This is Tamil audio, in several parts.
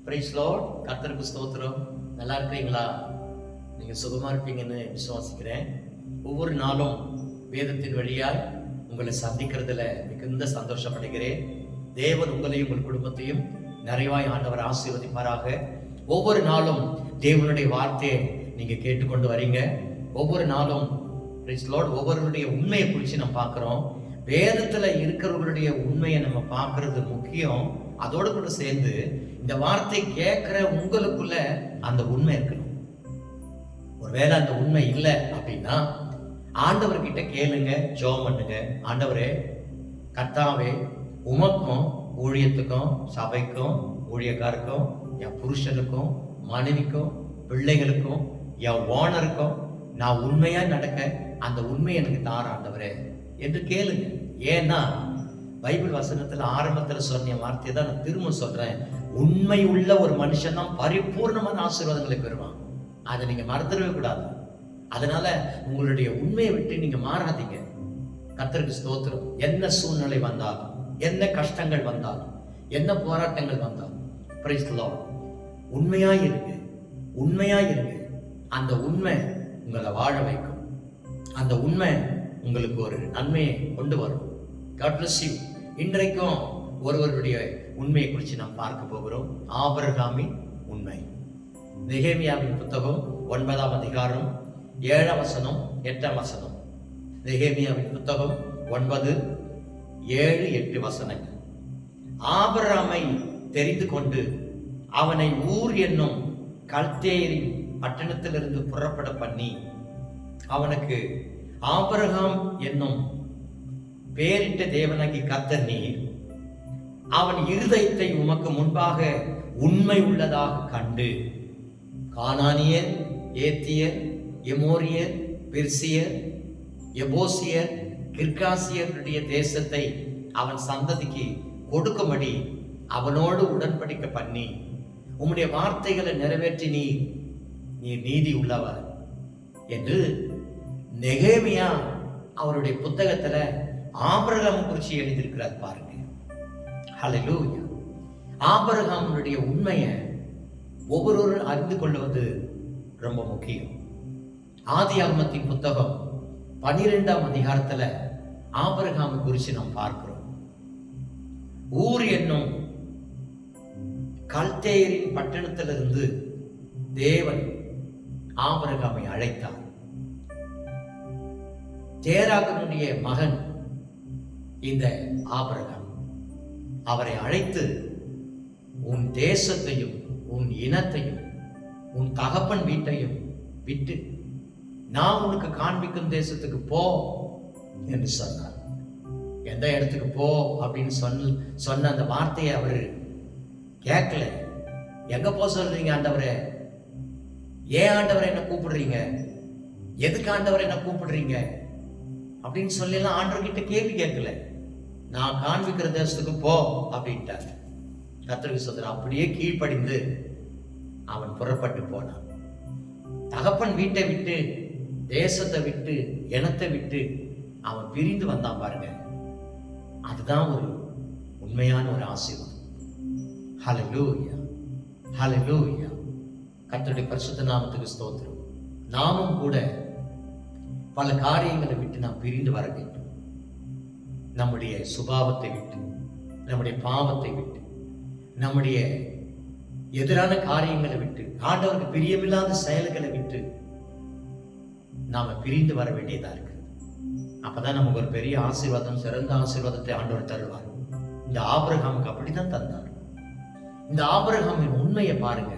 Price Lord. கர்த்தருக்கு ஸ்தோத்திரம். நல்லா இருக்கிறீங்களா? நீங்க சுகமா இருப்பீங்கன்னு விசுவாசிக்கிறேன். ஒவ்வொரு நாளும் வேதத்தின் வழியாய் உங்களை சந்திக்கிறதுல மிகுந்த சந்தோஷப்படுகிறேன். தேவன் உங்களையும் உங்கள் குடும்பத்தையும் நிறைவாய் ஆண்டவர் ஆசீர்வதிப்பாராக. ஒவ்வொரு நாளும் தேவனுடைய வார்த்தையை நீங்க கேட்டுக்கொண்டு வரீங்க. ஒவ்வொரு நாளும் பிரைஸ் லார்ட் ஒவ்வொருடைய உண்மையை குறித்து நம்ம பார்க்கிறோம். வேதத்துல இருக்கிறவர்களுடைய உண்மையை நம்ம பார்க்கறது முக்கியம். அதோடு கூட சேர்ந்து இந்த வார்த்தை கேட்கிற உங்களுக்குள்ள அந்த உண்மை இருக்கணும். ஒருவேளை அந்த உண்மை இல்லை அப்படின்னா ஆண்டவர்கிட்ட கேளுங்க, ஜெபம் பண்ணுங்க. ஆண்டவரே, கர்த்தாவே, உமக்கும் ஊழியத்துக்கும் சபைக்கும் ஊழியக்காருக்கும் என் புருஷனுக்கும் மனைவிக்கும் பிள்ளைகளுக்கும் என் ஓனருக்கும் நான் உண்மையா நடக்க அந்த உண்மை எனக்கு தார ஆண்டவரே என்று கேளுங்க. ஏன்னா பைபிள் வசனத்துல ஆரம்பத்துல சொன்ன வார்த்தையை தான் நான் திரும்ப சொல்றேன். உண்மை உள்ள ஒரு மனுஷன் தான் பரிபூர்ணமான ஆசீர்வாதங்களை பெறுவான். அதை நீங்க மறந்துடவே கூடாது. அதனால உங்களுடைய உண்மையை விட்டு நீங்க மாறாதீங்க. கர்த்தருக்கு ஸ்தோத்திரம். என்ன சூழ்நிலை வந்தாலும், என்ன கஷ்டங்கள் வந்தாலும், என்ன போராட்டங்கள் வந்தாலும், பிரைஸ் தி லார்ட், உண்மையாய் இருங்க, உண்மையாய் இருங்க. அந்த உண்மை உங்களை வாழ வைக்கும். அந்த உண்மை உங்களுக்கு ஒரு நன்மையை கொண்டு வரும். God bless you. இன்றைக்கும் ஒருவருடைய உண்மையை குறித்து நாம் பார்க்க போகிறோம். ஆபிரகாமின் உண்மை. நெகேமியாவின் புத்தகம் 9ஆம் அதிகாரம் 7ஆம் வசனம் 8ஆம் வசனம். நெகேமியாவின் புத்தகம் 9, 7, 8 வசனங்கள். ஆபிரகாமை தெரிந்து கொண்டு அவனை ஊர் என்னும் கல்தேயரின் பட்டணத்திலிருந்து புறப்பட பண்ணி அவனுக்கு ஆபிரகாம் என்னும் பேரிட்ட தேவனாகி கர்த்தர் நீர் அவன் இருதயத்தை உமக்கு முன்பாக உண்மை உள்ளதாக கண்டு கானானியர், ஏத்தியர், எமோரியர், பெர்சியர், எபோசியர், கிர்காசியருடைய தேசத்தை அவன் சந்ததிக்கு கொடுக்கும்படி அவனோடு உடன்படிக்கை பண்ணி உம்முடைய வார்த்தைகளை நிறைவேற்றி நீர் நீதி உள்ளவர் என்று நெகேமியா அவருடைய புத்தகத்துல ஆபிரகாம் குறித்து எழுதியிருக்கிறார். பாருங்க. ஹல்லேலூயா. ஆபிரகாமுடைய உண்மையை ஒவ்வொருவரும் அறிந்து கொள்வது ரொம்ப முக்கியம். ஆதியாகமத்தின் புத்தகம் 12ஆம் அதிகாரத்துல ஆபிரகாம் குறித்து நாம் பார்க்கிறோம். ஊர் என்னும் கல்தேயரின் பட்டணத்திலிருந்து தேவன் ஆபிரகாமை அழைத்தார். தேராகனுடைய மகன் இந்த ஆபிரகாம். அவரை அழைத்து உன் தேசத்தையும் உன் இனத்தையும் உன் தகப்பன் வீட்டையும் விட்டு நான் உனக்கு காண்பிக்கும் தேசத்துக்கு போ என்று சொன்னார். எந்த இடத்துக்கு போ அப்படின்னு சொன்ன அந்த வார்த்தையை அவர் கேட்கல. எங்க போ சொல்றீங்க ஆண்டவரே? ஏன் ஆண்டவரை என்ன கூப்பிடுறீங்க? எதுக்கு ஆண்டவரை என்ன கூப்பிடுறீங்க அப்படின்னு சொல்லலாம் ஆண்டவர்கிட்ட கேள்வி கேட்கல. நான் காண்பிக்கிற தேசத்துக்கு போ அப்படின்ட்டார். கர்த்தருக்கு ஸ்தோத்திரம். அப்படியே கீழ்ப்படிந்து அவன் புறப்பட்டு போனான். தகப்பன் வீட்டை விட்டு, தேசத்தை விட்டு, இனத்தை விட்டு அவன் பிரிந்து வந்தான். பாருங்க, அதுதான் ஒரு உண்மையான ஒரு ஆசீர்வாதம். ஹல்லேலூயா, ஹல்லேலூயா. கர்த்தருடைய பரிசுத்த நாமத்துக்கு ஸ்தோத்திரம். நாமும் கூட பல காரியங்களை விட்டு நாம் பிரிந்து வர வேண்டும். நம்முடைய சுபாவத்தை விட்டு, நம்முடைய பாவத்தை விட்டு, நம்முடைய எதிரான காரியங்களை விட்டு, ஆண்டவருக்கு பிரியமில்லாத செயல்களை விட்டு நாம பிரிந்து வர வேண்டியதா இருக்கு. அப்பதான் நமக்கு ஒரு பெரிய ஆசீர்வாதம், சிறந்த ஆசீர்வாதத்தை ஆண்டவர் தருவார். இந்த ஆபிரகாமுக்கு அப்படிதான் தந்தார். இந்த ஆபிரகாமின் உண்மையை பாருங்க.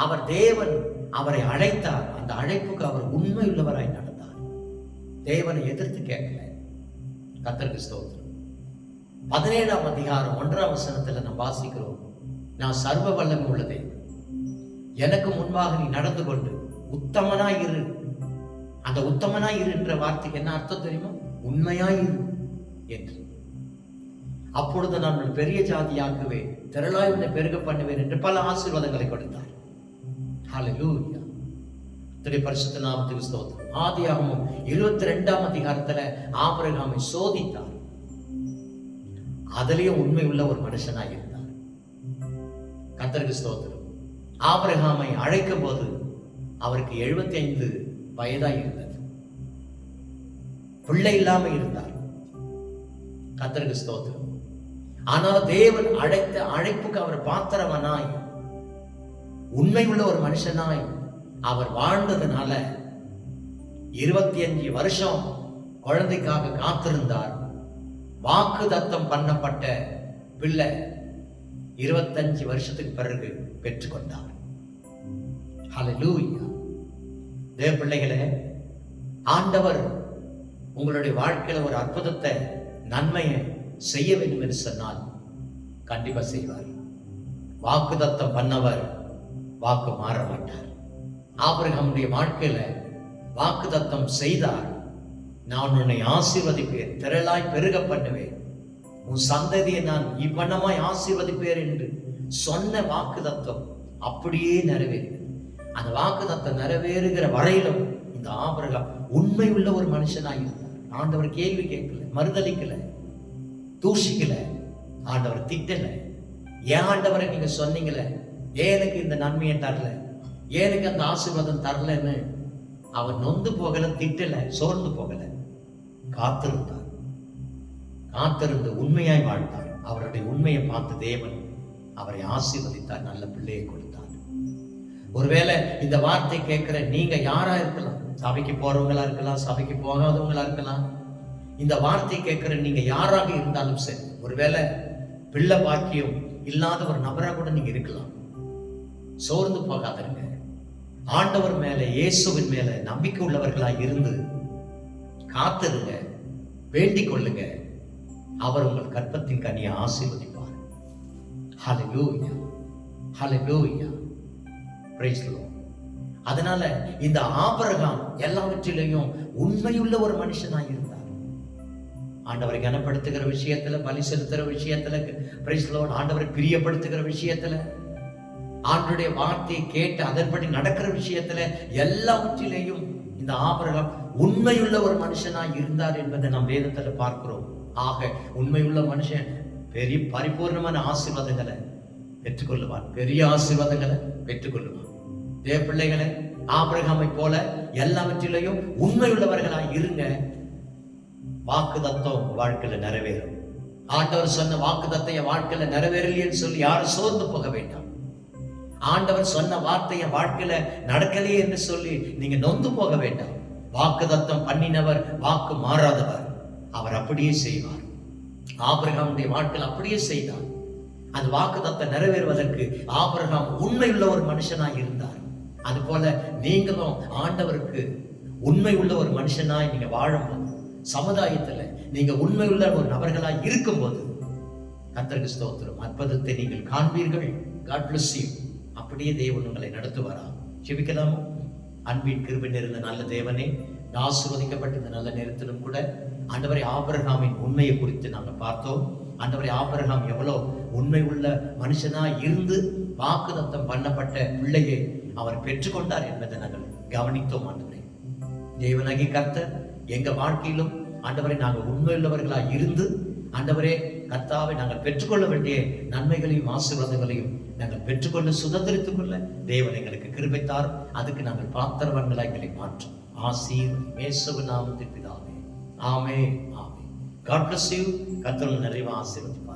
அவர் தேவன் அவரை அழைத்தார். அந்த அழைப்புக்கு அவர் உண்மை உள்ளவராய் நடந்தார். தேவனை எதிர்த்து கேட்கல. கர்த்தருக்கு ஸ்தோத்திரம். 17ஆம் அதிகாரம் 1ஆம் வசனத்துல நாம் வாசிக்கிறோம். நான் சர்வ வல்லமை உள்ள தேவன், எனக்கு முன்பாக நீ நடந்து கொண்டு உத்தமனாய் இரு. அந்த உத்தமனாய் இரு என்ற வார்த்தைக்கு என்ன அர்த்தம் தெரியுமா? உண்மையாய் இரு என்று. அப்பொழுது நான் பெரிய ஜாதியாக்குவேன், திரளாய் உன்னை பெருக பண்ணுவேன் என்று பல ஆசீர்வாதங்களை கொடுத்தார். ஹல்லேலூயா. பரிசுத்த நாமத்துக்கு ஸ்தோத்திரம். ஆதியாகமம் 22ஆம் அதிகாரத்துல ஆபிரகாமை சோதித்தார். அதுலயும் உண்மை உள்ள ஒரு மனுஷனாக இருந்தார். கர்த்தருக்கு ஸ்தோத்திரம். ஆபிரகாமை அழைக்கும் போது அவருக்கு 75 வயதாய் இருந்தது. பிள்ளை இல்லாம இருந்தார். கர்த்தருக்கு ஸ்தோத்திரம். ஆனால் தேவன் அழைத்த அழைப்புக்கு அவர் பாத்திரவனாய், உண்மை உள்ள ஒரு மனுஷனாய் அவர் வாழ்ந்ததுனால 25 வருஷம் குழந்தைக்காக காத்திருந்தார். வாக்குத்தத்தம் பண்ணப்பட்ட பிள்ளை 25 வருஷத்துக்கு பிறகு பெற்றுக்கொண்டார். ஹல்லேலூயா. தேவ பிள்ளைகளே, ஆண்டவர் உங்களுடைய வாழ்க்கையில ஒரு அற்புதத்தை, நன்மையை செய்ய வேண்டும் என்று சொன்னால் கண்டிப்பா செய்வார். வாக்குத்தத்தம் பண்ணவர் வாக்கு மாற மாட்டார். ஆபிரகாமுடைய வாழ்க்கையில வாக்குத்தத்தம் செய்தார். நான் உன்னை ஆசீர்வதிப்பேன், திரளாய் பெருக பண்ணுவேன், உன் சந்ததியை நான் இவ்வண்ணமாய் ஆசீர்வதிப்பேன் என்று சொன்ன வாக்குத்தத்தம் அப்படியே நிறைவேறியது. அந்த வாக்குத்தத்தம் நிறைவேறுகிற வரையிலும் இந்த ஆபிரகாம் உண்மை உள்ள ஒரு மனுஷனாய் இருந்தார். ஆண்டவர் கேள்வி கேட்கல, மறுதலிக்கல, தூஷிக்கல, ஆண்டவர் திட்டல. ஏன் ஆண்டவரை நீங்க சொன்னீங்களே, ஏன் எனக்கு இந்த நன்மையை தரல, ஏன் எனக்கு அந்த ஆசீர்வாதம் தரலன்னு அவர் நொந்து போகல, திட்டல, சோர்ந்து போகல. காத்திருந்தார். காத்திருந்து உண்மையாய் வாழ்ந்தார். அவருடைய உண்மையை பார்த்து தேவன் அவரை ஆசீர்வதித்தார், நல்ல பிள்ளையை கொடுத்தார். ஒருவேளை இந்த வார்த்தை கேட்கிற நீங்க யாரா இருக்கலாம், சபைக்கு போறவங்களா இருக்கலாம், சபைக்கு போகாதவங்களா இருக்கலாம். இந்த வார்த்தை கேட்கிற நீங்க யாராக இருந்தாலும் சரி, ஒருவேளை பிள்ளை பாக்கியம் இல்லாத ஒரு நபராக கூட நீங்க இருக்கலாம். சோர்ந்து போகாதீங்க. ஆண்டவர் மேல, இயேசுவின் மேல நம்பிக்கை உள்ளவர்களாய் இருந்து காத்திருங்க, வேண்டிக் கொள்ளுங்க. அவர் உங்கள் கற்பத்தின் கனியை ஆசீர்வதிப்பார். ஹல்லேலூயா, ஹல்லேலூயா, பிரைஸ் தி லார்ட். அதனால இந்த ஆபிரகாம் எல்லாவற்றிலையும் உண்மையுள்ள ஒரு மனுஷனாய் இருந்தார். ஆண்டவரை கனப்படுத்துகிற விஷயத்துல, பலி செலுத்துகிற விஷயத்துல, பிரைஸ் தி லார்ட், ஆண்டவரை பிரியப்படுத்துகிற விஷயத்துல, ஆண்டவருடைய வார்த்தையை கேட்டு அதன்படி நடக்கிற விஷயத்துல, எல்லாவற்றிலையும் இந்த ஆபிரகாம் உண்மையுள்ள ஒரு மனுஷனாய் இருந்தார் என்பதை நாம் வேதத்துல பார்க்கிறோம். ஆக உண்மையுள்ள மனுஷன் பெரிய பரிபூர்ணமான ஆசீர்வாதங்களை பெற்றுக்கொள்ளுவான், பெரிய ஆசீர்வாதங்களை பெற்றுக்கொள்ளுவான். தேவ பிள்ளைகளை, ஆபிரகாமை போல எல்லாவற்றிலையும் உண்மையுள்ளவர்களாய் இருங்க. வாக்குத்தத்தம் வாழ்க்கையில நிறைவேறும். ஆண்டவர் சொன்ன வாக்குத்தத்தைய வாழ்க்கையில நிறைவேறலையேன்னு சொல்லி யாரும் சோர்ந்து போக வேண்டாம். ஆண்டவர் சொன்ன வார்த்தைய வாழ்க்கையில நடக்கலையே என்று சொல்லி நீங்க நொந்து போக வேண்டாம். வாக்குத்தத்தம் பண்ணினவர் வாக்கு மாறாதவர், அவர் அப்படியே செய்வார். ஆபிரகாமுடைய வாழ்க்கையில் அப்படியே செய்தார். அந்த வாக்குத்தத்தம் நிறைவேறுவதற்கு ஆபிரகாம் உண்மையுள்ள ஒரு மனுஷனாய் இருந்தார். அது போல நீங்களும் ஆண்டவருக்கு உண்மை உள்ள ஒரு மனுஷனாய் நீங்க வாழும்போது, சமுதாயத்துல நீங்க உண்மை உள்ள ஒரு நபர்களாய் இருக்கும்போது, கர்த்தருக்கு ஸ்தோத்திரம், அற்புதத்தை நீங்கள் காண்பீர்கள். God bless you. அப்படியே தேவன் உங்களை நடத்துவாரா? ஜெபிக்கலாமா? அன்பின் கிருபை நிறைந்த நல்ல தேவனே, ஆசீர்வதிக்கப்பட்ட இந்த நல்ல நேரத்திலும் கூட ஆண்டவரே, ஆபிரகாமின் உண்மையை குறித்து நாங்கள் பார்த்தோம். ஆண்டவரே, ஆபிரகாம் எவ்வளவு உண்மை உள்ள மனுஷனாய் இருந்து வாக்குத்தத்தம் பண்ணப்பட்ட பிள்ளையை அவர் பெற்றுக்கொண்டார் என்பதை நாங்கள் கவனித்தோம். ஆண்டவரே, தேவனாகிய கர்த்தர் எங்க வாழ்க்கையிலும் ஆண்டவரை நாங்கள் உண்மையுள்ளவர்களாய் இருந்து, ஆண்டவரே கர்த்தாவை நாங்கள் பெற்றுக்கொள்ள வேண்டிய நன்மைகளையும் ஆசீர்வாதங்களையும் நாங்கள் பெற்றுக்கொள்ள, சுதந்திரித்துக் கொள்ள தேவன் எங்களுக்கு கிருபை தார். அதுக்கு நாங்கள் பாத்திரவான்களாய் எங்களை மாற்றும். இயேசுவின் நாமத்தில் பிதாவே, ஆமென், ஆமென். God bless you. கர்த்தர் நிறைவாக ஆசீர்வதிப்பார்.